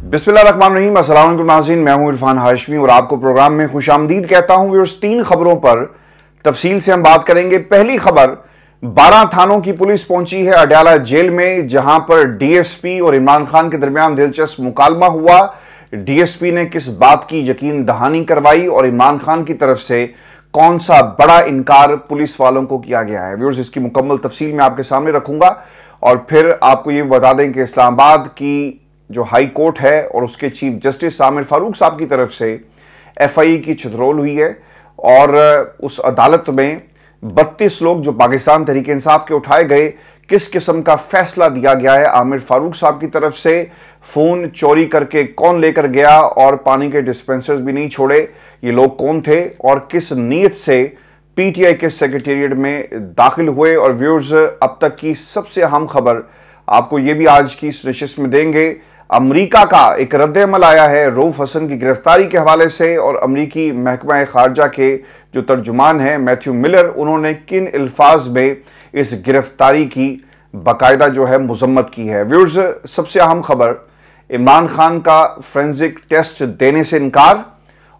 बिस्मिल्लाहिर्रहमानिर्रहीम। अस्सलाम वालेकुम नाज़रीन, मैं हूं इरफान हाशमी और आपको प्रोग्राम में खुशामदीद कहता हूं। व्यूअर्स, 3 खबरों पर तफसील से हम बात करेंगे। पहली खबर, 12 थानों की पुलिस पहुंची है अडयाला जेल में, जहां पर डीएसपी और इमरान खान के दरमियान दिलचस्प मुकालमा हुआ। डीएसपी ने किस बात की यकीन दहानी करवाई और इमरान खान की तरफ से कौन सा बड़ा इनकार पुलिस वालों को किया गया है। व्यूअर्स, इसकी मुकम्मल तफसील मैं आपके सामने रखूंगा और फिर आपको ये बता दें कि इस्लामाबाद की जो हाई कोर्ट है और उसके चीफ जस्टिस आमिर फारूक साहब की तरफ से एफआईए की छितरोल हुई है और उस अदालत में 32 लोग जो पाकिस्तान तहरीक इंसाफ के उठाए गए, किस किस्म का फैसला दिया गया है आमिर फारूक साहब की तरफ से। फोन चोरी करके कौन लेकर गया और पानी के डिस्पेंसर्स भी नहीं छोड़े, ये लोग कौन थे और किस नीयत से पीटीआई के सेक्रेटेरिएट में दाखिल हुए। और व्यूअर्स, अब तक की सबसे अहम खबर आपको ये भी आज की इस नशिस्त में देंगे। अमरीका का एक रद्द-ए-अमल आया है रऊफ हसन की गिरफ्तारी के हवाले से और अमरीकी महकमा खारजा के जो तर्जुमान हैं मैथ्यू मिलर, उन्होंने किन अल्फाज में इस गिरफ्तारी की बाकायदा जो है मुजम्मत की है। व्यूअर्स, सबसे अहम खबर, इमरान खान का फोरेंसिक टेस्ट देने से इनकार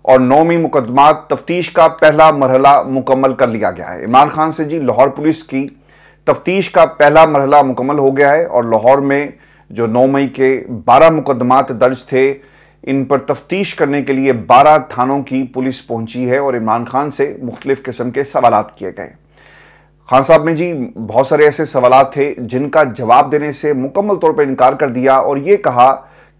और 9वीं मुकदमात तफ्तीश का पहला मरहला मुकम्मल कर लिया गया है। इमरान खान से जी लाहौर पुलिस की तफ्तीश का पहला मरहला मुकम्मल हो गया है और लाहौर में जो 9 मई के 12 मुकदमात दर्ज थे, इन पर तफ्तीश करने के लिए 12 थानों की पुलिस पहुंची है और इमरान खान से मुख्तलिफ किस्म के सवालात किए गए। खान साहब ने जी बहुत सारे ऐसे सवालात थे जिनका जवाब देने से मुकम्मल तौर पर इनकार कर दिया और ये कहा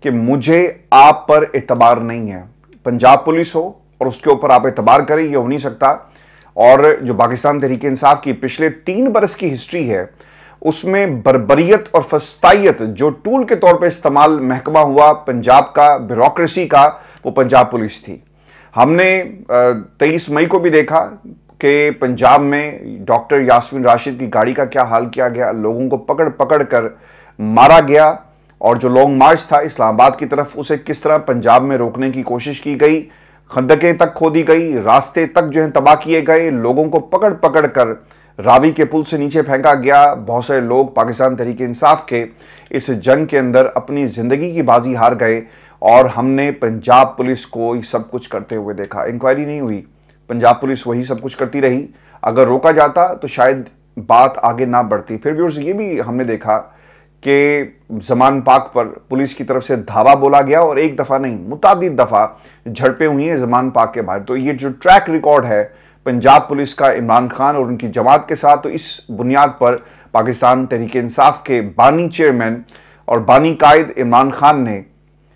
कि मुझे आप पर एतबार नहीं है। पंजाब पुलिस हो और उसके ऊपर आप एतबार करें, ये हो नहीं सकता। और जो पाकिस्तान तहरीक इंसाफ की पिछले 3 बरस की हिस्ट्री है, उसमें बर्बरियत और फस्तायत जो टूल के तौर पे इस्तेमाल महकमा हुआ पंजाब का, ब्यूरोक्रेसी का, वो पंजाब पुलिस थी। हमने 23 मई को भी देखा कि पंजाब में डॉक्टर यास्मीन राशिद की गाड़ी का क्या हाल किया गया, लोगों को पकड़ पकड़ कर मारा गया और जो लॉन्ग मार्च था इस्लामाबाद की तरफ, उसे किस तरह पंजाब में रोकने की कोशिश की गई, खंदकें तक खोदी गई, रास्ते तक जो है तबाह किए गए, लोगों को पकड़ पकड़ कर रावी के पुल से नीचे फेंका गया। बहुत सारे लोग पाकिस्तान तहरीक इंसाफ के इस जंग के अंदर अपनी जिंदगी की बाजी हार गए और हमने पंजाब पुलिस को सब कुछ करते हुए देखा। इंक्वायरी नहीं हुई, पंजाब पुलिस वही सब कुछ करती रही। अगर रोका जाता तो शायद बात आगे ना बढ़ती। फिर व्यूअर्स, ये भी हमने देखा कि जमान पाक पर पुलिस की तरफ से धावा बोला गया और एक दफ़ा नहीं, मुतादिद दफ़ा झड़पें हुई हैं जमान पाक के बाहर। तो ये जो ट्रैक रिकॉर्ड है पंजाब पुलिस का इमरान खान और उनकी जमात के साथ, तो इस बुनियाद पर पाकिस्तान तहरीक इंसाफ के बानी चेयरमैन और बानी कायद इमरान खान ने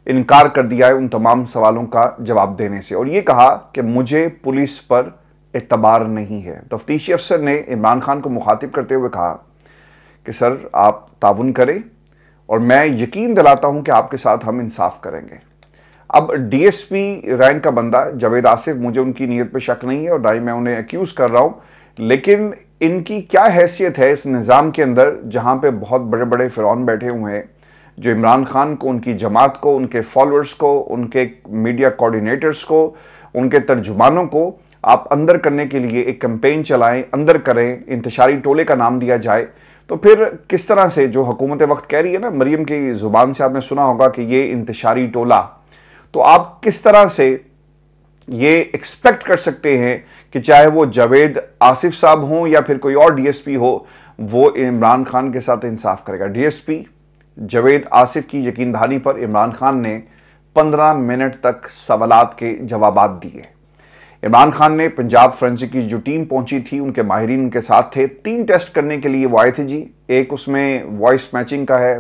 इनकार कर दिया है उन तमाम सवालों का जवाब देने से और ये कहा कि मुझे पुलिस पर एतबार नहीं है। तफ्तीशी अफसर ने इमरान खान को मुखातिब करते हुए कहा कि सर, आप ताउन करें और मैं यकीन दिलाता हूं कि आपके साथ हम इंसाफ करेंगे। अब डीएसपी रैंक का बंदा जावेद आसिफ, मुझे उनकी नीयत पे शक नहीं है और ना ही मैं उन्हें एक्यूज कर रहा हूं, लेकिन इनकी क्या हैसियत है इस निज़ाम के अंदर जहां पे बहुत बड़े बड़े फिरौन बैठे हुए हैं जो इमरान खान को, उनकी जमात को, उनके फॉलोअर्स को, उनके मीडिया कोऑर्डिनेटर्स को, उनके तर्जुमानों को आप अंदर करने के लिए एक कैंपेन चलाएं, अंदर करें, इंतशारी टोले का नाम दिया जाए। तो फिर किस तरह से जो हुकूमत वक्त कह रही है ना, मरियम की जुबान से आपने सुना होगा कि ये इंतशारी टोला, तो आप किस तरह से ये एक्सपेक्ट कर सकते हैं कि चाहे वो जावेद आसिफ साहब हों या फिर कोई और डीएसपी हो, वो इमरान खान के साथ इंसाफ करेगा। डीएसपी जावेद आसिफ की यकीन दहानी पर इमरान खान ने 15 मिनट तक सवालात के जवाबात दिए। इमरान खान ने पंजाब फोरेंसिक की जो टीम पहुंची थी, उनके माहिरीन उनके साथ थे। 3 टेस्ट करने के लिए वो आए थे जी। एक उसमें वॉइस मैचिंग का है,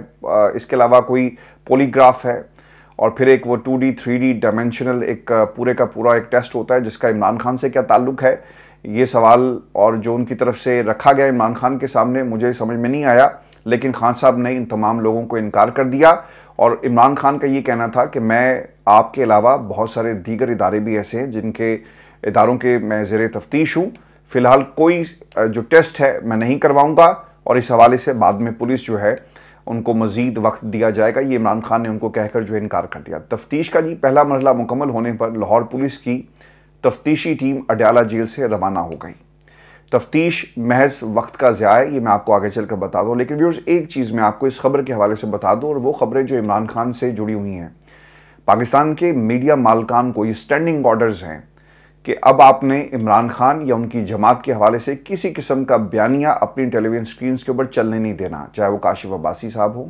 इसके अलावा कोई पॉलीग्राफ है और फिर एक वो 2D 3D डायमेंशनल एक पूरे का पूरा एक टेस्ट होता है जिसका इमरान खान से क्या ताल्लुक है, ये सवाल और जो उनकी तरफ से रखा गया इमरान खान के सामने मुझे समझ में नहीं आया। लेकिन खान साहब ने इन तमाम लोगों को इनकार कर दिया और इमरान खान का ये कहना था कि मैं आपके अलावा बहुत सारे दीगर इदारे भी ऐसे हैं जिनके इदारों के मैं ज़ेरे तफ्तीश हूँ, फ़िलहाल कोई जो टेस्ट है मैं नहीं करवाऊँगा और इस हवाले से बाद में पुलिस जो है उनको मजीद वक्त दिया जाएगा। ये इमरान खान ने उनको कहकर जो इनकार कर दिया। तफ्तीश का जी पहला मरहला मुकम्मल होने पर लाहौर पुलिस की तफ्तीशी टीम अडयाला जेल से रवाना हो गई। तफ्तीश महज वक्त का ज़िया है, ये मैं आपको आगे चलकर बता दूँ। लेकिन व्यूअर्स, एक चीज़ मैं आपको इस खबर के हवाले से बता दूँ और वो खबरें जो इमरान खान से जुड़ी हुई हैं। पाकिस्तान के मीडिया मालकान को ये स्टैंडिंग ऑर्डर्स हैं कि अब आपने इमरान खान या उनकी जमात के हवाले से किसी किस्म का बयानिया अपनी टेलीविजन स्क्रीन के ऊपर चलने नहीं देना, चाहे वो काशिफ अब्बासी साहब हो,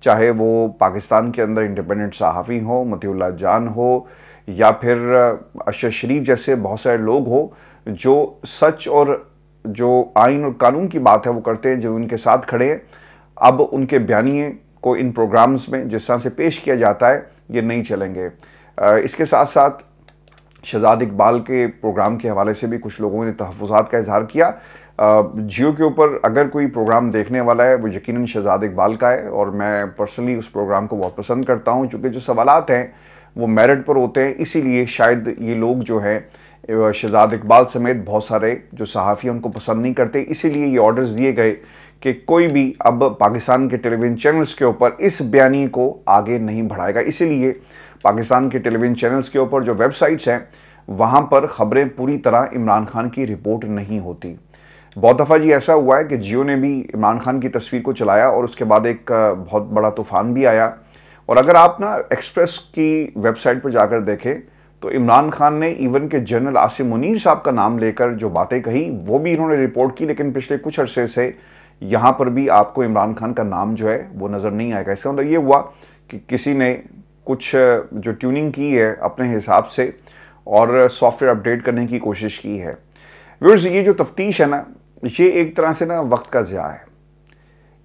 चाहे वो पाकिस्तान के अंदर इंडिपेंडेंट सहाफ़ी हो, मतीउल्लाह जान हो, या फिर अशर शरीफ जैसे बहुत सारे लोग हो जो सच और जो आइन और कानून की बात है वो करते हैं, जो उनके साथ खड़े हैं। अब उनके बयानिए को इन प्रोग्राम्स में जिस तरह से पेश किया जाता है ये नहीं चलेंगे। इसके साथ साथ शहजाद इकबाल के प्रोग्राम के हवाले से भी कुछ लोगों ने तहफ़्फ़ुज़ात का इजहार किया। जियो के ऊपर अगर कोई प्रोग्राम देखने वाला है वो यकीनन शहजाद इकबाल का है, और मैं पर्सनली उस प्रोग्राम को बहुत पसंद करता हूँ, क्योंकि जो सवालात हैं वो मेरिट पर होते हैं। इसीलिए शायद ये लोग जो है शहजाद इकबाल समेत बहुत सारे जो सहाफ़ी उनको पसंद नहीं करते, इसीलिए ये ऑर्डर्स दिए गए कि कोई भी अब पाकिस्तान के टेलीविज़न चैनल्स के ऊपर इस बयानी को आगे नहीं बढ़ाएगा। इसीलिए पाकिस्तान के टेलीविज़न चैनल्स के ऊपर जो वेबसाइट्स हैं वहाँ पर ख़बरें पूरी तरह इमरान खान की रिपोर्ट नहीं होती। बहुत दफ़ा जी ऐसा हुआ है कि जियो ने भी इमरान खान की तस्वीर को चलाया और उसके बाद एक बहुत बड़ा तूफ़ान भी आया। और अगर आप ना एक्सप्रेस की वेबसाइट पर जाकर देखें तो इमरान खान ने इवन के जनरल आसिम मुनीर साहब का नाम लेकर जो बातें कही वो भी इन्होंने रिपोर्ट की, लेकिन पिछले कुछ अरसे से यहाँ पर भी आपको इमरान खान का नाम जो है वो नज़र नहीं आएगा। इसका मतलब ये हुआ कि किसी ने कुछ जो ट्यूनिंग की है अपने हिसाब से और सॉफ्टवेयर अपडेट करने की कोशिश की है। व्यूअर्स, ये जो तफ्तीश है ना, ये एक तरह से ना वक्त का ज़िया है।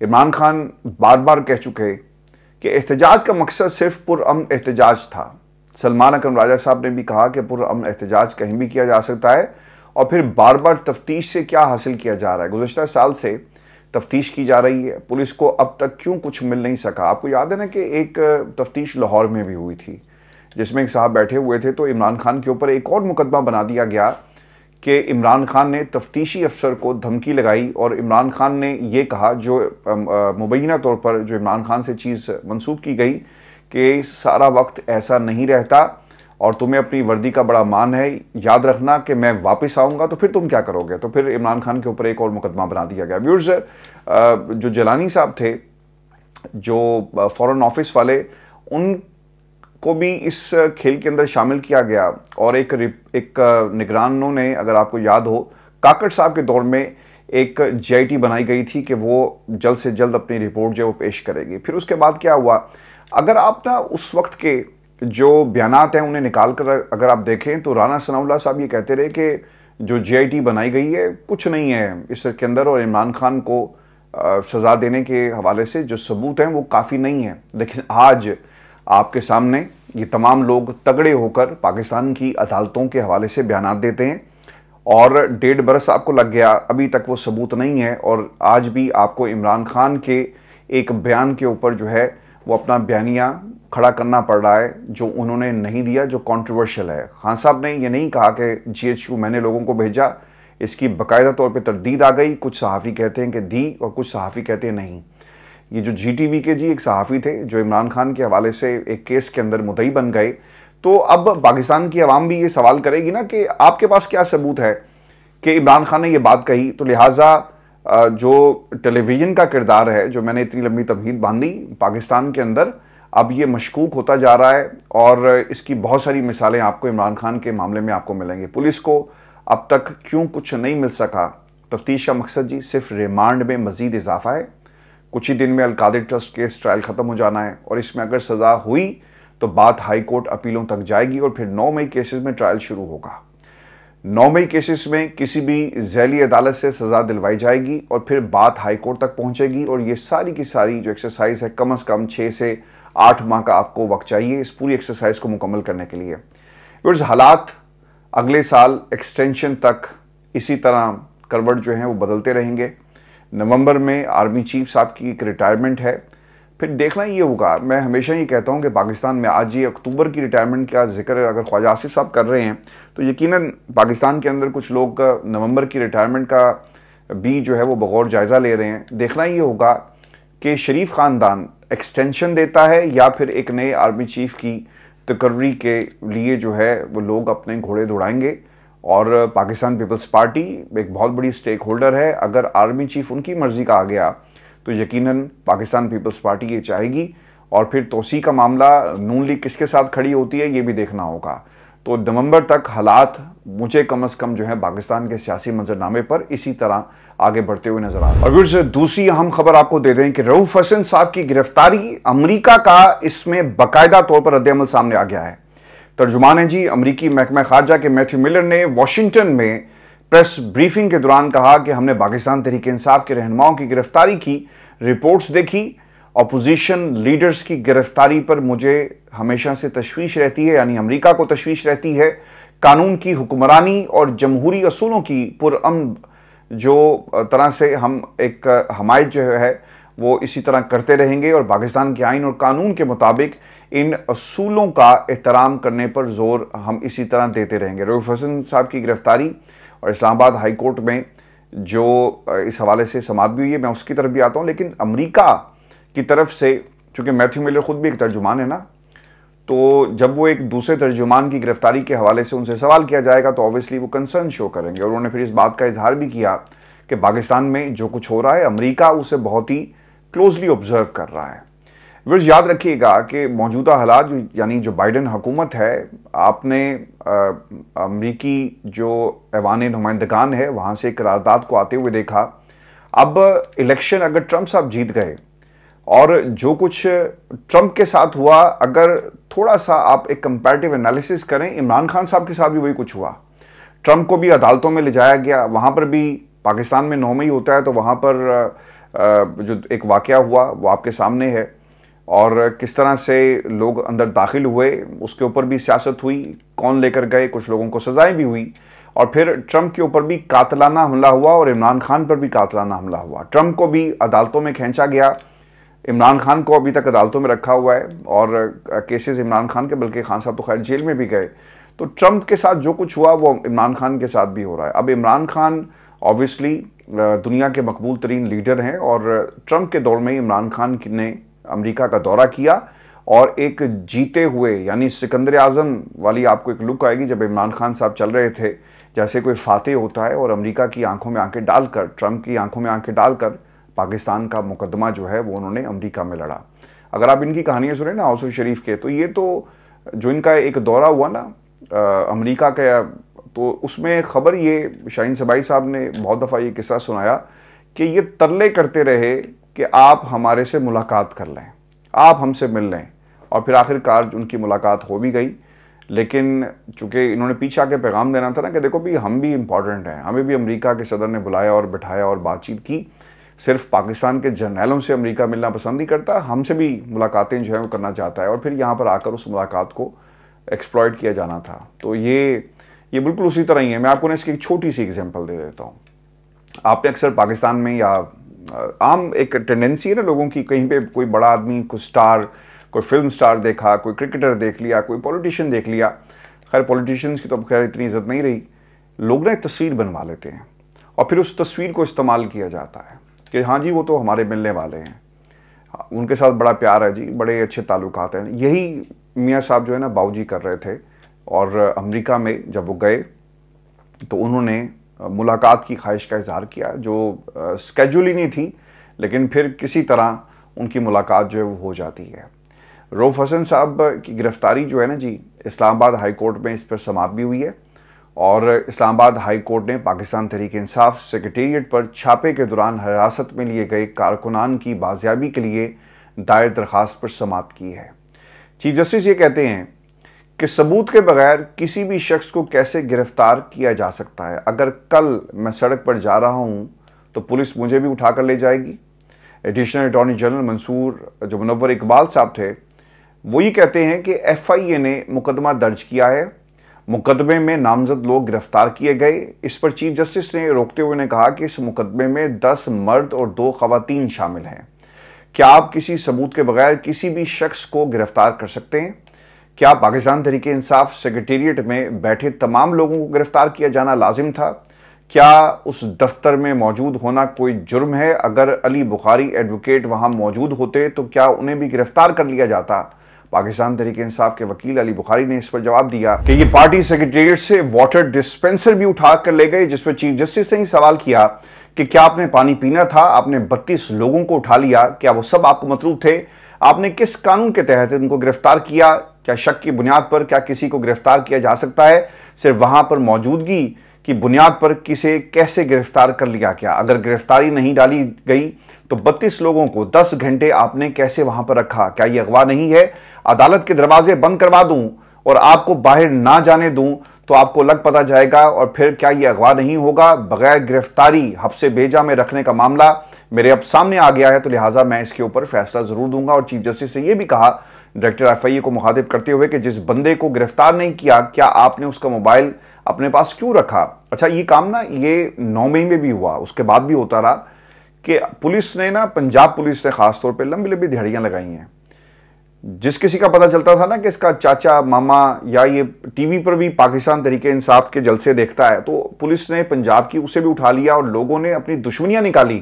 इमरान खान बार बार कह चुके कि एहतजाज का मकसद सिर्फ पुरअमन एहतजाज था। सलमान अकरम राजा साहब ने भी कहा कि पुरअमन एहतजाज कहीं भी किया जा सकता है, और फिर बार बार तफ्तीश से क्या हासिल किया जा रहा है। गुज़श्ता साल से तफ्तीश की जा रही है, पुलिस को अब तक क्यों कुछ मिल नहीं सका। आपको याद है ना कि एक तफ्तीश लाहौर में भी हुई थी जिसमें एक साहब बैठे हुए थे, तो इमरान खान के ऊपर एक और मुकदमा बना दिया गया कि इमरान खान ने तफ्तीशी अफसर को धमकी लगाई, और इमरान खान ने ये कहा, जो मुबैना तौर पर जो इमरान खान से चीज़ मंसूब की गई कि सारा वक्त ऐसा नहीं रहता और तुम्हें अपनी वर्दी का बड़ा मान है, याद रखना कि मैं वापस आऊँगा तो फिर तुम क्या करोगे। तो फिर इमरान खान के ऊपर एक और मुकदमा बना दिया गया। व्यूअर्स, जो जिलानी साहब थे, जो फॉरेन ऑफिस वाले, उनको भी इस खेल के अंदर शामिल किया गया। और एक निगरानों ने, अगर आपको याद हो, काकड़ साहब के दौर में एक JIT बनाई गई थी कि वो जल्द से जल्द अपनी रिपोर्ट जो है वो पेश करेगी। फिर उसके बाद क्या हुआ, अगर आप ना उस वक्त के जो बयानात हैं उन्हें निकाल कर अगर आप देखें तो राना सनाउल्लाह साहब ये कहते रहे कि जो JIT बनाई गई है कुछ नहीं है इसके अंदर, और इमरान खान को सज़ा देने के हवाले से जो सबूत हैं वो काफ़ी नहीं है। लेकिन आज आपके सामने ये तमाम लोग तगड़े होकर पाकिस्तान की अदालतों के हवाले से बयानात देते हैं, और 1.5 बरस आपको लग गया, अभी तक वो सबूत नहीं है। और आज भी आपको इमरान खान के एक बयान के ऊपर जो है वो अपना बयानिया खड़ा करना पड़ रहा है जो उन्होंने नहीं दिया, जो कंट्रोवर्शियल है। खान साहब ने ये नहीं कहा कि GHQ मैंने लोगों को भेजा, इसकी बाकायदा तौर पे तरदीद आ गई। कुछ सहाफ़ी कहते हैं कि दी और कुछ सहाफ़ी कहते हैं नहीं। ये जो GTV के जी एक सहाफ़ी थे जो इमरान खान के हवाले से एक केस के अंदर मुद्दई बन गए, तो अब पाकिस्तान की आवाम भी ये सवाल करेगी ना कि आपके पास क्या सबूत है कि इमरान खान ने ये बात कही। तो लिहाजा जो टेलीविज़न का किरदार है, जो मैंने इतनी लंबी तमहीद बांधी पाकिस्तान के अंदर, अब ये मशकूक होता जा रहा है। और इसकी बहुत सारी मिसालें आपको इमरान खान के मामले में आपको मिलेंगी। पुलिस को अब तक क्यों कुछ नहीं मिल सका। तफ्तीश का मकसद जी सिर्फ रिमांड में मज़ीद इजाफा है। कुछ ही दिन में अल-कादिर ट्रस्ट केस ट्रायल ख़त्म हो जाना है, और इसमें अगर सज़ा हुई तो बात हाई कोर्ट अपीलों तक जाएगी, और फिर 9 मई केसेस में ट्रायल शुरू होगा। 9 मई केसेस में किसी भी झैली अदालत से सज़ा दिलवाई जाएगी, और फिर बात हाई कोर्ट तक पहुँचेगी। और ये सारी की सारी जो एक्सरसाइज है, कम से कम 6 से 8 माह का आपको वक्त चाहिए इस पूरी एक्सरसाइज को मुकम्मल करने के लिए। व्यूअर्स, हालात अगले साल एक्सटेंशन तक इसी तरह करवट जो हैं वो बदलते रहेंगे। नवंबर में आर्मी चीफ साहब की एक रिटायरमेंट है, फिर देखना ये होगा। मैं हमेशा ये कहता हूँ कि पाकिस्तान में आज ये अक्टूबर की रिटायरमेंट का जिक्र अगर ख्वाजा आसिफ साहब कर रहे हैं तो यकीनन पाकिस्तान के अंदर कुछ लोग नवंबर की रिटायरमेंट का भी जो है वो बगौर जायज़ा ले रहे हैं। देखना ये होगा कि शरीफ ख़ानदान एक्सटेंशन देता है या फिर एक नए आर्मी चीफ की तकर्री के लिए जो है वो लोग अपने घोड़े दौड़ाएंगे। और पाकिस्तान पीपल्स पार्टी एक बहुत बड़ी स्टेक होल्डर है। अगर आर्मी चीफ उनकी मर्ज़ी का आ गया तो यकीनन पाकिस्तान पीपल्स पार्टी ये चाहेगी और फिर तोसी का मामला नून लीग किसके साथ खड़ी होती है ये भी देखना होगा। तो नवंबर तक हालात मुझे कम से कम जो है पाकिस्तान के सियासी मंजरनामे पर इसी तरह आगे बढ़ते हुए नजर आ रहे हैं। और फिर दूसरी अहम खबर आपको दे दें कि रऊफ हसन साहब की गिरफ्तारी, अमेरिका का इसमें बाकायदा तौर पर रद्द-ए-अमल सामने आ गया है। तर्जुमान है जी अमेरिकी महकमा खारजा के मैथ्यू मिलर ने वाशिंगटन में प्रेस ब्रीफिंग के दौरान कहा कि हमने पाकिस्तान तहरीक इंसाफ के रहनुमाओं की गिरफ्तारी की रिपोर्ट्स देखी। अपोजिशन लीडर्स की गिरफ्तारी पर मुझे हमेशा से तशवीश रहती है, यानी अमेरिका को तशवीश रहती है। कानून की हुक्मरानी और जमहूरी असूलों की पुरअमन जो तरह से हम एक हमायत जो है वो इसी तरह करते रहेंगे और पाकिस्तान के आइन और कानून के मुताबिक इन असूलों का एहतराम करने पर जोर हम इसी तरह देते रहेंगे। रऊफ हसन साहब की गिरफ्तारी और इस्लामाबाद हाई कोर्ट में जो इस हवाले से समाअत भी हुई है, मैं उसकी तरफ भी आता हूँ। लेकिन अमेरिका की तरफ से, चूंकि मैथ्यू मिलर खुद भी एक तर्जुमान है ना, तो जब वो एक दूसरे तर्जुमान की गिरफ्तारी के हवाले से उनसे सवाल किया जाएगा तो ऑब्वियसली वो कंसर्न शो करेंगे। और उन्होंने फिर इस बात का इजहार भी किया कि पाकिस्तान में जो कुछ हो रहा है अमेरिका उसे बहुत ही क्लोजली ऑब्जर्व कर रहा है। विर्स याद रखिएगा कि मौजूदा हालात यानी जो बाइडन हुकूमत है, आपने अमेरिकी जो ऐवान नुमाइंदगान है वहाँ से करारदाद को आते हुए देखा। अब इलेक्शन अगर ट्रंप साहब जीत गए और जो कुछ ट्रंप के साथ हुआ, अगर थोड़ा सा आप एक कंपैरेटिव एनालिसिस करें, इमरान खान साहब के साथ भी वही कुछ हुआ। ट्रंप को भी अदालतों में ले जाया गया, वहाँ पर भी पाकिस्तान में 9 मई होता है तो वहाँ पर जो एक वाकया हुआ वो आपके सामने है और किस तरह से लोग अंदर दाखिल हुए उसके ऊपर भी सियासत हुई, कौन लेकर गए, कुछ लोगों को सजाएं भी हुई। और फिर ट्रंप के ऊपर भी कातलाना हमला हुआ और इमरान खान पर भी कातलाना हमला हुआ। ट्रंप को भी अदालतों में खींचा गया, इमरान खान को अभी तक अदालतों में रखा हुआ है और केसेस इमरान खान के, बल्कि खान साहब तो खैर जेल में भी गए। तो ट्रंप के साथ जो कुछ हुआ वो इमरान खान के साथ भी हो रहा है। अब इमरान खान ऑब्वियसली दुनिया के मकबूल तरीन लीडर हैं और ट्रंप के दौर में इमरान खान ने अमेरिका का दौरा किया और एक जीते हुए यानी सिकंदर आजम वाली आपको एक लुक आएगी जब इमरान खान साहब चल रहे थे, जैसे कोई फातेह होता है और अमेरिका की आंखों में आंखें डालकर, ट्रंप की आंखों में आंखें डालकर पाकिस्तान का मुकदमा जो है वो उन्होंने अमेरिका में लड़ा। अगर आप इनकी कहानियाँ सुने ना आउसूफ शरीफ के, तो ये तो जो इनका एक दौरा हुआ ना अमेरिका का, तो उसमें खबर ये शाहीन सबाई साहब ने बहुत दफ़ा ये किस्सा सुनाया कि ये तरले करते रहे कि आप हमारे से मुलाकात कर लें, आप हमसे मिल लें, और फिर आखिरकार उनकी मुलाकात हो भी गई। लेकिन चूंकि इन्होंने पीछे आके पैगाम देना था ना कि देखो भी हम भी इम्पॉर्टेंट हैं, हमें भी अमेरिका के सदर ने बुलाया और बिठाया और बातचीत की। सिर्फ पाकिस्तान के जर्नैलों से अमेरिका मिलना पसंद नहीं करता, हमसे भी मुलाकातें जो है वो करना चाहता है और फिर यहाँ पर आकर उस मुलाकात को एक्सप्लॉइट किया जाना था। तो ये बिल्कुल उसी तरह ही है। मैं आपको ना इसकी एक छोटी सी एग्जांपल दे देता हूँ। आपने अक्सर पाकिस्तान में या आम एक टेंडेंसी है ना लोगों की, कहीं पे कोई बड़ा आदमी, कोई स्टार, कोई फिल्म स्टार देखा, कोई क्रिकेटर देख लिया, कोई पॉलिटिशियन देख लिया। खैर पॉलिटिशियंस की तो खैर इतनी इज्जत नहीं रही, लोग ना एक तस्वीर बनवा लेते हैं और फिर उस तस्वीर को इस्तेमाल किया जाता है कि हाँ जी वो तो हमारे मिलने वाले हैं, उनके साथ बड़ा प्यार है जी, बड़े अच्छे ताल्लुकात हैं। यही मियाँ साहब जो है ना बाऊजी कर रहे थे और अमेरिका में जब वो गए तो उन्होंने मुलाकात की ख्वाहिश का इजहार किया जो स्केड्यूल ही नहीं थी, लेकिन फिर किसी तरह उनकी मुलाकात जो है वो हो जाती है। रऊफ हसन साहब की गिरफ्तारी जो है ना जी, इस्लामाबाद हाई कोर्ट में इस पर समाअत भी हुई है और इस्लामाबाद हाई कोर्ट ने पाकिस्तान तहरीक इंसाफ सेक्रेटेरिएट पर छापे के दौरान हिरासत में लिए गए कारकुनान की बाजियाबी के लिए दायर दरख्वास्त पर समाअत की है। चीफ जस्टिस ये कहते हैं कि सबूत के बगैर किसी भी शख्स को कैसे गिरफ्तार किया जा सकता है। अगर कल मैं सड़क पर जा रहा हूँ तो पुलिस मुझे भी उठाकर ले जाएगी। एडिशनल अटॉर्नी जनरल मंसूर जो मुनव्वर इकबाल साहब थे वो ये कहते हैं कि FIA ने मुकदमा दर्ज किया है, मुकदमे में नामजद लोग गिरफ्तार किए गए। इस पर चीफ जस्टिस ने रोकते हुए ने कहा कि इस मुकदमे में 10 मर्द और 2 खवातीन शामिल हैं। क्या आप किसी सबूत के बगैर किसी भी शख्स को गिरफ्तार कर सकते हैं? क्या पाकिस्तान तहरीक इंसाफ सेक्रेटेरिएट में बैठे तमाम लोगों को गिरफ्तार किया जाना लाजिम था? क्या उस दफ्तर में मौजूद होना कोई जुर्म है? अगर अली बुखारी एडवोकेट वहां मौजूद होते तो क्या उन्हें भी गिरफ्तार कर लिया जाता? पाकिस्तान तहरीक इंसाफ के वकील अली बुखारी ने इस पर जवाब दिया कि ये पार्टी सेक्रेटेरिएट से वाटर डिस्पेंसर भी उठा कर ले गए, जिस पर चीफ जस्टिस ने ही सवाल किया कि क्या आपने पानी पीना था? आपने 32 लोगों को उठा लिया, क्या वो सब आपको मतलूब थे? आपने किस कानून के तहत इनको गिरफ्तार किया? क्या शक की बुनियाद पर क्या किसी को गिरफ्तार किया जा सकता है? सिर्फ वहां पर मौजूदगी की बुनियाद पर किसे कैसे गिरफ्तार कर लिया गया? अगर गिरफ्तारी नहीं डाली गई तो 32 लोगों को 10 घंटे आपने कैसे वहां पर रखा? क्या यह अगवा नहीं है? अदालत के दरवाजे बंद करवा दूं और आपको बाहर ना जाने दूं तो आपको लग पता जाएगा, और फिर क्या यह अगवा नहीं होगा? बगैर गिरफ्तारी हब्से भेजा में रखने का मामला मेरे अब सामने आ गया है, तो लिहाजा मैं इसके ऊपर फैसला जरूर दूंगा। और चीफ जस्टिस से यह भी कहा डायरेक्टर एफआईए को मुखातिब करते हुए कि जिस बंदे को गिरफ्तार नहीं किया, क्या आपने उसका मोबाइल अपने पास क्यों रखा? अच्छा, ये काम ना ये 9 मई में भी हुआ, उसके बाद भी होता रहा कि पुलिस ने ना, पंजाब पुलिस ने खासतौर पर लंबी लंबी दिहाड़ियां लगाई हैं। जिस किसी का पता चलता था ना कि इसका चाचा मामा या ये टीवी पर भी पाकिस्तान तरीके इंसाफ के जलसे देखता है, तो पुलिस ने पंजाब की उसे भी उठा लिया और लोगों ने अपनी दुश्मनियां निकाली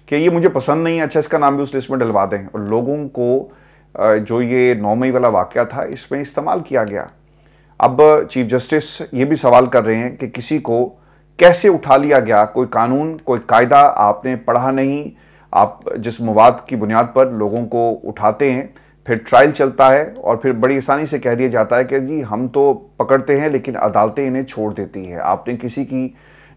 कि ये मुझे पसंद नहीं है, अच्छा इसका नाम भी उस लिस्ट में डलवा दें। और लोगों को जो ये 9 मई वाला वाकया था इसमें इस्तेमाल किया गया। अब चीफ जस्टिस ये भी सवाल कर रहे हैं कि किसी को कैसे उठा लिया गया? कोई कानून, कोई कायदा आपने पढ़ा नहीं, आप जिस मवाद की बुनियाद पर लोगों को उठाते हैं, फिर ट्रायल चलता है और फिर बड़ी आसानी से कह दिया जाता है कि जी हम तो पकड़ते हैं लेकिन अदालतें इन्हें छोड़ देती है। आपने किसी की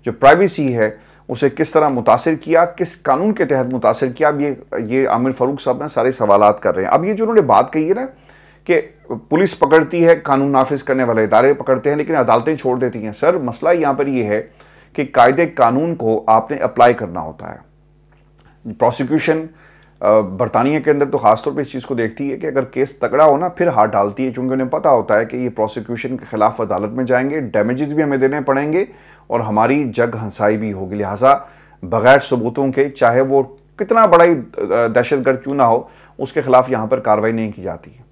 जो प्राइवेसी है उसे किस तरह मुतासिर किया, किस कानून के तहत मुतासिर किया? अब ये आमिर फारूक साहब ना सारे सवालात कर रहे हैं। अब ये जो उन्होंने बात कही है ना कि पुलिस पकड़ती है, कानून नाफिज करने वाले इदारे पकड़ते हैं लेकिन अदालतें छोड़ देती हैं। सर, मसला यहाँ पर यह है कि कायदे कानून को आपने अप्लाई करना होता है। प्रोसिक्यूशन बरतानिया के अंदर तो खासतौर पे इस चीज़ को देखती है कि अगर केस तगड़ा हो ना फिर हाथ डालती है, क्योंकि उन्हें पता होता है कि ये प्रोसिक्यूशन के खिलाफ अदालत में जाएंगे, डैमेजेस भी हमें देने पड़ेंगे और हमारी जग हंसाई भी होगी। लिहाजा बगैर सबूतों के, चाहे वो कितना बड़ा ही दहशतगर्द क्यों ना हो, उसके खिलाफ यहाँ पर कार्रवाई नहीं की जाती है।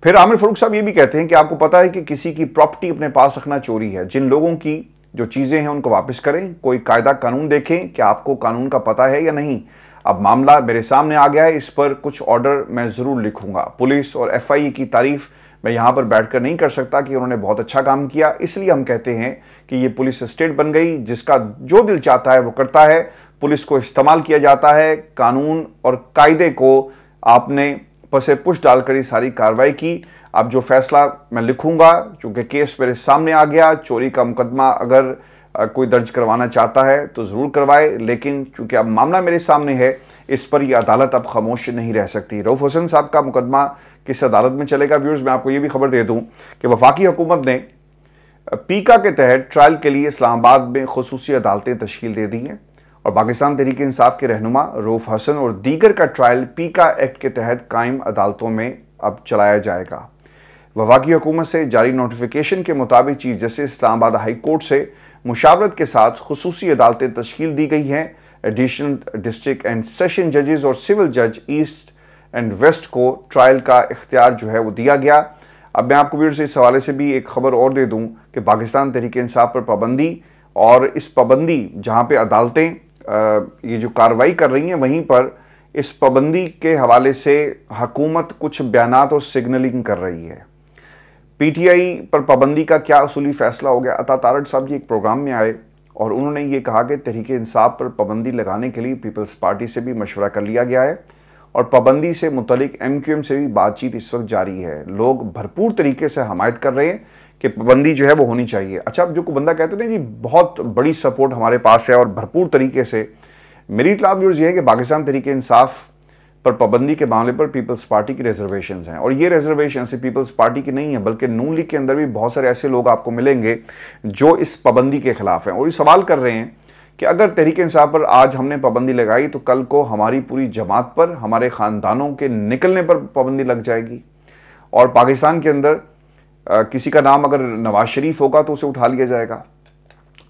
फिर आमिर फारूक साहब ये भी कहते हैं कि आपको पता है कि किसी की प्रॉपर्टी अपने पास रखना चोरी है। जिन लोगों की जो चीज़ें हैं उनको वापस करें, कोई कायदा कानून देखें कि आपको कानून का पता है या नहीं। अब मामला मेरे सामने आ गया है, इस पर कुछ ऑर्डर मैं ज़रूर लिखूंगा। पुलिस और एफआईए की तारीफ मैं यहाँ पर बैठकर नहीं कर सकता कि उन्होंने बहुत अच्छा काम किया, इसलिए हम कहते हैं कि ये पुलिस स्टेट बन गई, जिसका जो दिल चाहता है वो करता है। पुलिस को इस्तेमाल किया जाता है, कानून और कायदे को आपने पसे पुश डालकर ये सारी कार्रवाई की। अब जो फैसला मैं लिखूंगा, चूंकि केस मेरे सामने आ गया, चोरी का मुकदमा अगर कोई दर्ज करवाना चाहता है तो ज़रूर करवाए, लेकिन चूंकि अब मामला मेरे सामने है, इस पर यह अदालत अब खामोश नहीं रह सकती। रऊफ हसन साहब का मुकदमा किस अदालत में चलेगा? व्यूअर्स, मैं आपको ये भी खबर दे दूं कि वफाकी हुकूमत ने पीका के तहत ट्रायल के लिए इस्लामाबाद में खुसूसी अदालतें तश्कील दे दी हैं और पाकिस्तान तहरीक इंसाफ के रहनुमा रऊफ हसन और दीगर का ट्रायल पीका एक्ट के तहत कायम अदालतों में अब चलाया जाएगा। वफाकी हुकूमत से जारी नोटिफिकेशन के मुताबिक chief justice Islamabad high court से मुशावरत के साथ खुसूसी अदालतें तश्कील दी गई हैं। एडिशनल डिस्ट्रिक्ट एंड सेशन जजेस और सिविल जज ईस्ट एंड वेस्ट को ट्रायल का इख्तियार जो है वो दिया गया। अब मैं आपको व्यूअर्स इस हवाले से भी एक खबर और दे दूं कि पाकिस्तान तहरीक इंसाफ पर पाबंदी, और इस पाबंदी जहां पे अदालतें ये जो कार्रवाई कर रही हैं, वहीं पर इस पाबंदी के हवाले से हुकूमत कुछ बयानात और सिग्नलिंग कर रही है। पीटीआई पर पाबंदी का क्या असूली फैसला हो गया? अता तारड़ साहब जी एक प्रोग्राम में आए और उन्होंने ये कहा कि तहरीक इंसाफ पर पाबंदी लगाने के लिए पीपल्स पार्टी से भी मशवरा कर लिया गया है और पाबंदी से मुतलिक एमक्यूएम से भी बातचीत इस वक्त जारी है। लोग भरपूर तरीके से हमायत कर रहे हैं कि पाबंदी जो है वो होनी चाहिए। अच्छा, अब जो बंदा कहते हैं जी बहुत बड़ी सपोर्ट हमारे पास है और भरपूर तरीके से, मेरी इत्तला व्यूअर्स ये है कि पाकिस्तान तहरीक इंसाफ पर पाबंदी के मामले पर पीपल्स पार्टी की रिजर्वेशंस हैं, और ये रिजर्वेशन से पीपल्स पार्टी की नहीं है बल्कि नून लीग के अंदर भी बहुत सारे ऐसे लोग आपको मिलेंगे जो इस पाबंदी के खिलाफ हैं और ये सवाल कर रहे हैं कि अगर तहरीक इंसाफ पर आज हमने पाबंदी लगाई तो कल को हमारी पूरी जमात पर, हमारे ख़ानदानों के निकलने पर पाबंदी लग जाएगी। और पाकिस्तान के अंदर किसी का नाम अगर नवाज शरीफ होगा तो उसे उठा लिया जाएगा।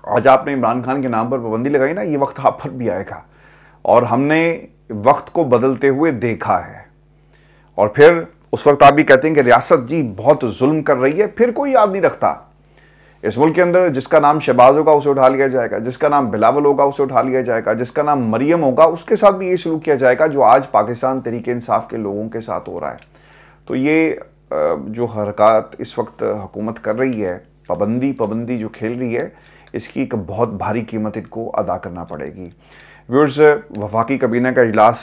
आज आपने इमरान खान के नाम पर पाबंदी लगाई ना, ये वक्त आप पर भी आएगा और हमने वक्त को बदलते हुए देखा है। और फिर उस वक्त आप भी कहते हैं कि रियासत जी बहुत जुल्म कर रही है, फिर कोई याद नहीं रखता। इस मुल्क के अंदर जिसका नाम शहबाज होगा उसे उठा लिया जाएगा, जिसका नाम बिलावल होगा उसे उठा लिया जाएगा, जिसका नाम मरियम होगा उसके साथ भी ये सलूक किया जाएगा जो आज पाकिस्तान तहरीक इंसाफ के लोगों के साथ हो रहा है। तो ये जो हरकत इस वक्त हुकूमत कर रही है, पाबंदी जो खेल रही है, इसकी एक बहुत भारी कीमत इनको अदा करना पड़ेगी। व्यूअर्स, वफाकी काबीना का इजलास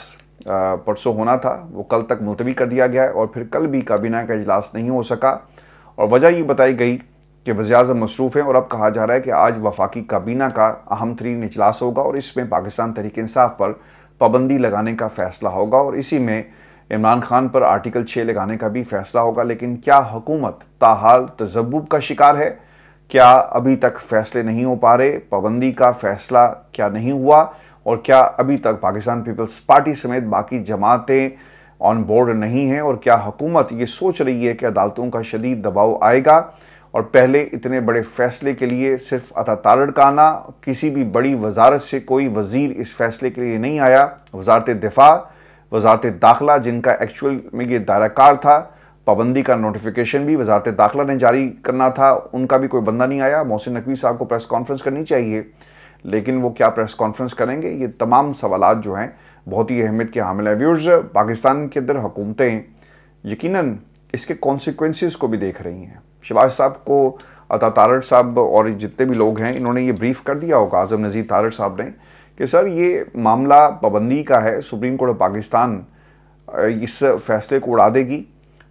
परसों होना था वो कल तक मुलतवी कर दिया गया है और फिर कल भी काबीना का इजलास नहीं हो सका और वजह ये बताई गई कि वज़ीर-ए-आज़म मसरूफ़ हैं और अब कहा जा रहा है कि आज वफाकी काबीना का अहम तरीन इजलास होगा और इसमें पाकिस्तान तहरीक-ए-इंसाफ पर पाबंदी लगाने का फ़ैसला होगा और इसी में इमरान खान पर आर्टिकल 6 लगाने का भी फ़ैसला होगा। लेकिन क्या हुकूमत ताहाल तज़ब्बुब का शिकार है? क्या अभी तक फ़ैसले नहीं हो पा रहे? पाबंदी का फ़ैसला क्या नहीं हुआ? और क्या अभी तक पाकिस्तान पीपल्स पार्टी समेत बाकी जमातें ऑन बोर्ड नहीं हैं? और क्या हुकूमत ये सोच रही है कि अदालतों का शदीद दबाव आएगा और पहले इतने बड़े फ़ैसले के लिए सिर्फ अता-तारड़ का आना, किसी भी बड़ी वजारत से कोई वज़ीर इस फैसले के लिए नहीं आया? वजारत दिफा, वजारत दाखिला जिनका एक्चुअल में ये दायराकार था, पाबंदी का नोटिफिकेशन भी वजारत दाखिला ने जारी करना था, उनका भी कोई बंदा नहीं आया। मोहसिन नकवी साहब को प्रेस कॉन्फ्रेंस करनी चाहिए, लेकिन वो क्या प्रेस कॉन्फ्रेंस करेंगे? ये तमाम सवालात जो हैं बहुत ही अहमियत के हामिल हैं। व्यूअर्स, पाकिस्तान के अंदर हुकूमतें यकीनन इसके कॉन्सिक्वेंसेस को भी देख रही हैं। शहबाज साहब को अता-तारड़ साहब और जितने भी लोग हैं इन्होंने ये ब्रीफ कर दिया होगा आज़म नज़ीर तारड़ साहब ने कि सर ये मामला पाबंदी का है, सुप्रीम कोर्ट ऑफ पाकिस्तान इस फैसले को उड़ा देगी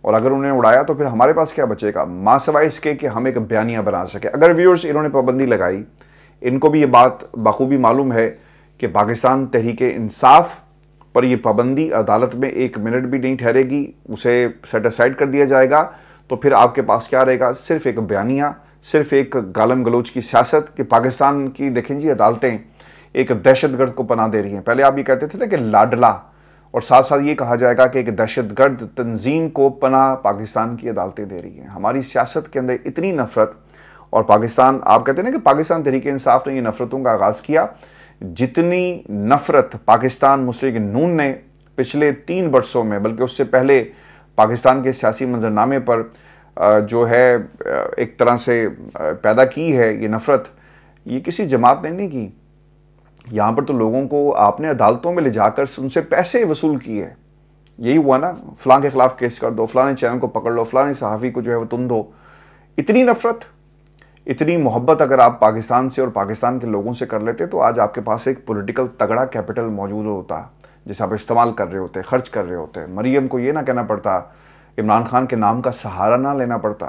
और अगर उन्होंने उड़ाया तो फिर हमारे पास क्या बचेगा माँ सिवाय इसके कि हम एक बयानिया बना सके। अगर व्यूअर्स इन्होंने पाबंदी लगाई, इनको भी ये बात बखूबी मालूम है कि पाकिस्तान तहरीक-ए-इंसाफ पर यह पाबंदी अदालत में 1 मिनट भी नहीं ठहरेगी, उसे सेट असाइड कर दिया जाएगा, तो फिर आपके पास क्या रहेगा? सिर्फ एक बयानिया, सिर्फ एक गालम गलोच की सियासत कि पाकिस्तान की देखें जी अदालतें एक दहशतगर्द को पनाह दे रही हैं। पहले आप ये कहते थे ना कि लाडला, और साथ साथ ये कहा जाएगा कि एक दहशतगर्द तंजीम को पनाह पाकिस्तान की अदालतें दे रही हैं। हमारी सियासत के अंदर इतनी नफरत, और पाकिस्तान, आप कहते हैं ना कि पाकिस्तान तहरीक-ए-इंसाफ ने ये नफरतों का आगाज़ किया, जितनी नफरत पाकिस्तान मुस्लिम लीग नून ने पिछले 3 वर्षों में, बल्कि उससे पहले पाकिस्तान के सियासी मंजरनामे पर जो है एक तरह से पैदा की है ये नफरत, ये किसी जमात ने नहीं की। यहाँ पर तो लोगों को आपने अदालतों में ले जाकर उनसे पैसे वसूल किए। यही हुआ ना, फलां के खिलाफ केस कर दो, फलाने चैनल को पकड़ लो, फलाने सहाफ़ी को जो है वो तुम दो। इतनी नफरत, इतनी मोहब्बत अगर आप पाकिस्तान से और पाकिस्तान के लोगों से कर लेते तो आज आपके पास एक पॉलिटिकल तगड़ा कैपिटल मौजूद होता जिसे आप इस्तेमाल कर रहे होते, खर्च कर रहे होते। मरियम को ये ना कहना पड़ता, इमरान खान के नाम का सहारा ना लेना पड़ता,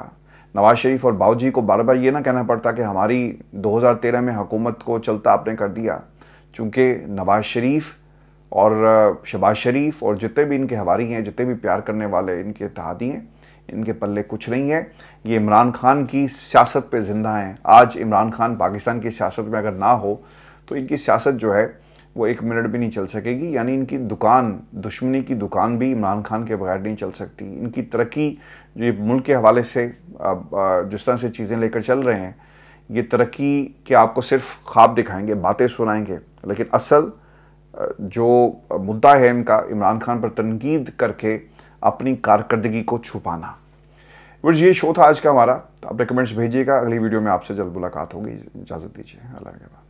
नवाज शरीफ और बाऊजी को बार बार ये ना कहना पड़ता कि हमारी 2013 में हुकूमत को चलता आपने कर दिया। चूँकि नवाज शरीफ और शहबाज शरीफ और जितने भी इनके हवारी हैं, जितने भी प्यार करने वाले इनके इत्तेहादी हैं, इनके पल्ले कुछ नहीं है। ये इमरान खान की सियासत पे ज़िंदा हैं। आज इमरान खान पाकिस्तान की सियासत में अगर ना हो तो इनकी सियासत जो है वो 1 मिनट भी नहीं चल सकेगी। यानी इनकी दुकान, दुश्मनी की दुकान भी इमरान खान के बगैर नहीं चल सकती। इनकी तरक्की जो ये मुल्क के हवाले से जिस तरह से चीज़ें लेकर चल रहे हैं, ये तरक्की के आपको सिर्फ ख्वाब दिखाएंगे, बातें सुनाएंगे, लेकिन असल जो मुद्दा है इनका इमरान खान पर तनकीद करके अपनी कारकर्दगी को छुपाना। ये शो था आज का हमारा। अपने कमेंट्स भेजिएगा। अगली वीडियो में आपसे जल्द मुलाकात होगी। इजाज़त दीजिए। अल्लाह के बाद।